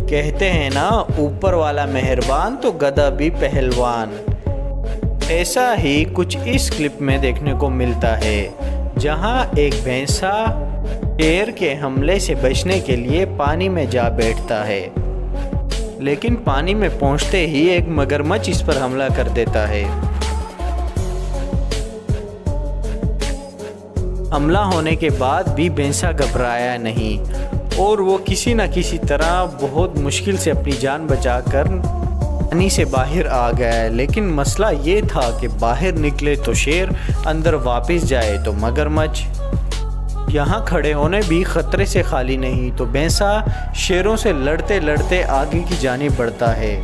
कहते हैं ना, ऊपर वाला मेहरबान तो गधा भी पहलवान। ऐसा ही कुछ इस क्लिप में देखने को मिलता है, जहां एक भैंसा शेर के हमले से बचने के लिए पानी में जा बैठता है, लेकिन पानी में पहुंचते ही एक मगरमच्छ इस पर हमला कर देता है। हमला होने के बाद भी भैंसा घबराया नहीं और वो किसी न किसी तरह बहुत मुश्किल से अपनी जान बचाकर पानी से बाहर आ गया। लेकिन मसला ये था कि बाहर निकले तो शेर, अंदर वापस जाए तो मगरमच्छ। यहाँ खड़े होने भी खतरे से खाली नहीं, तो भैंसा शेरों से लड़ते लड़ते आगे की जानिब बढ़ता है।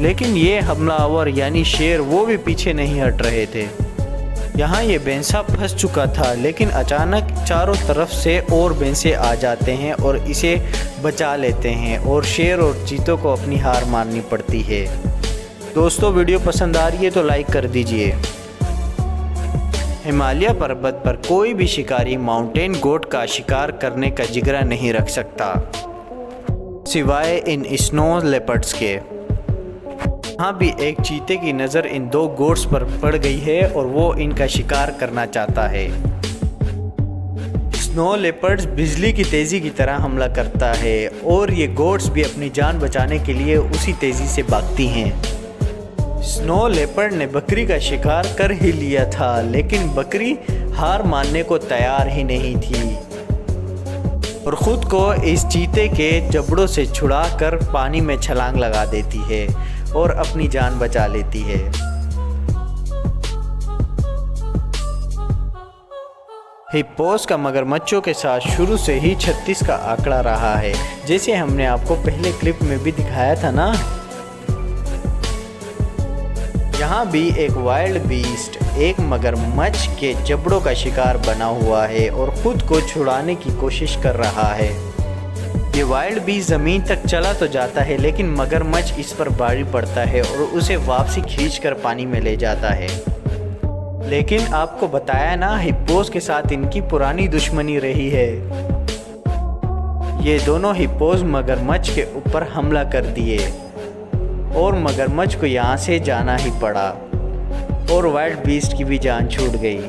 लेकिन ये हमलावर यानी शेर वो भी पीछे नहीं हट रहे थे। यहाँ ये भैंसा फंस चुका था, लेकिन अचानक चारों तरफ से और भैंसे आ जाते हैं और इसे बचा लेते हैं और शेर और चीतों को अपनी हार माननी पड़ती है। दोस्तों, वीडियो पसंद आ रही है तो लाइक कर दीजिए। हिमालय पर्वत पर कोई भी शिकारी माउंटेन गोट का शिकार करने का जिगरा नहीं रख सकता, सिवाय इन स्नो लेपर्ड्स के। यहाँ भी एक चीते की नज़र इन दो गोट्स पर पड़ गई है और वो इनका शिकार करना चाहता है। स्नो लेपर्ड्स बिजली की तेज़ी की तरह हमला करता है और ये गोट्स भी अपनी जान बचाने के लिए उसी तेज़ी से भागती हैं। स्नो लेपर्ड ने बकरी का शिकार कर ही लिया था, लेकिन बकरी हार मानने को तैयार ही नहीं थी और ख़ुद को इस चीते के जबड़ों से छुड़ाकर पानी में छलांग लगा देती है और अपनी जान बचा लेती है। हिप्पोस का मगरमच्छों के साथ शुरू से ही 36 का आंकड़ा रहा है, जैसे हमने आपको पहले क्लिप में भी दिखाया था ना। यहाँ भी एक वाइल्ड बीस्ट एक मगरमच्छ के जबड़ों का शिकार बना हुआ है और खुद को छुड़ाने की कोशिश कर रहा है। ये वाइल्ड बीस्ट ज़मीन तक चला तो जाता है, लेकिन मगरमच्छ इस पर भारी पड़ता है और उसे वापसी खींचकर पानी में ले जाता है। लेकिन आपको बताया ना, हिप्पोस के साथ इनकी पुरानी दुश्मनी रही है। ये दोनों हिप्पोस मगरमच्छ के ऊपर हमला कर दिए और मगरमच्छ को यहाँ से जाना ही पड़ा और वाइल्ड बीस्ट की भी जान छूट गई।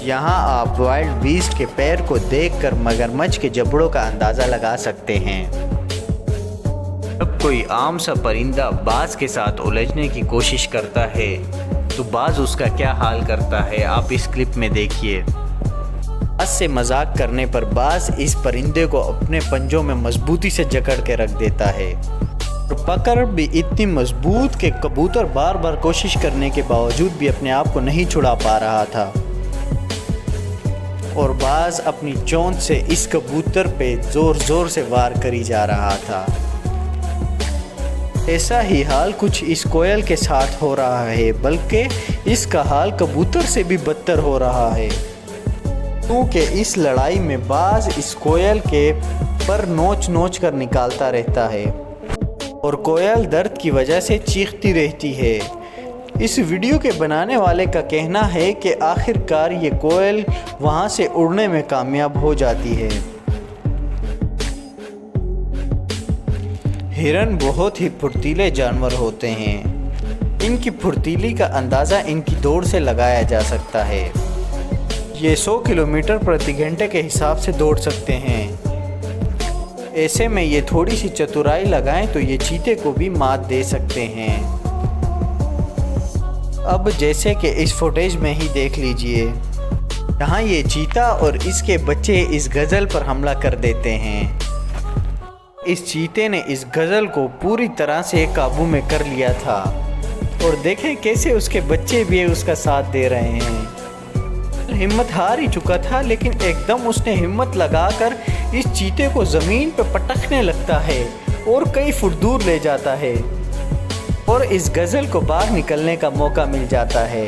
यहाँ आप वाइल्ड बीस्ट के पैर को देखकर मगरमच्छ के जबड़ों का अंदाज़ा लगा सकते हैं। जब कोई आम सा परिंदा बाज के साथ उलझने की कोशिश करता है तो बाज उसका क्या हाल करता है, आप इस क्लिप में देखिए। बाज से मजाक करने पर बाज इस परिंदे को अपने पंजों में मजबूती से जकड़ के रख देता है और पकड़ भी इतनी मजबूत कि कबूतर बार बार कोशिश करने के बावजूद भी अपने आप को नहीं छुड़ा पा रहा था और बाज अपनी चोंच से इस कबूतर पे जोर जोर से वार करी जा रहा था। ऐसा ही हाल कुछ इस कोयल के साथ हो रहा है, बल्कि इसका हाल कबूतर से भी बदतर हो रहा है, क्योंकि इस लड़ाई में बाज इस कोयल के पर नोच नोच कर निकालता रहता है और कोयल दर्द की वजह से चीखती रहती है। इस वीडियो के बनाने वाले का कहना है कि आखिरकार ये कोयल वहाँ से उड़ने में कामयाब हो जाती है। हिरन बहुत ही फुर्तीले जानवर होते हैं। इनकी फुर्तीली का अंदाज़ा इनकी दौड़ से लगाया जा सकता है। ये 100 किलोमीटर प्रति घंटे के हिसाब से दौड़ सकते हैं। ऐसे में ये थोड़ी सी चतुराई लगाएं तो ये चीते को भी मात दे सकते हैं। अब जैसे कि इस फुटेज में ही देख लीजिए, यहाँ ये चीता और इसके बच्चे इस गज़ल पर हमला कर देते हैं। इस चीते ने इस गज़ल को पूरी तरह से काबू में कर लिया था और देखें कैसे उसके बच्चे भी उसका साथ दे रहे हैं। हिम्मत हार ही चुका था, लेकिन एकदम उसने हिम्मत लगाकर इस चीते को ज़मीन पर पटकने लगता है और कई फुट दूर ले जाता है और इस गज़ल को बाहर निकलने का मौका मिल जाता है।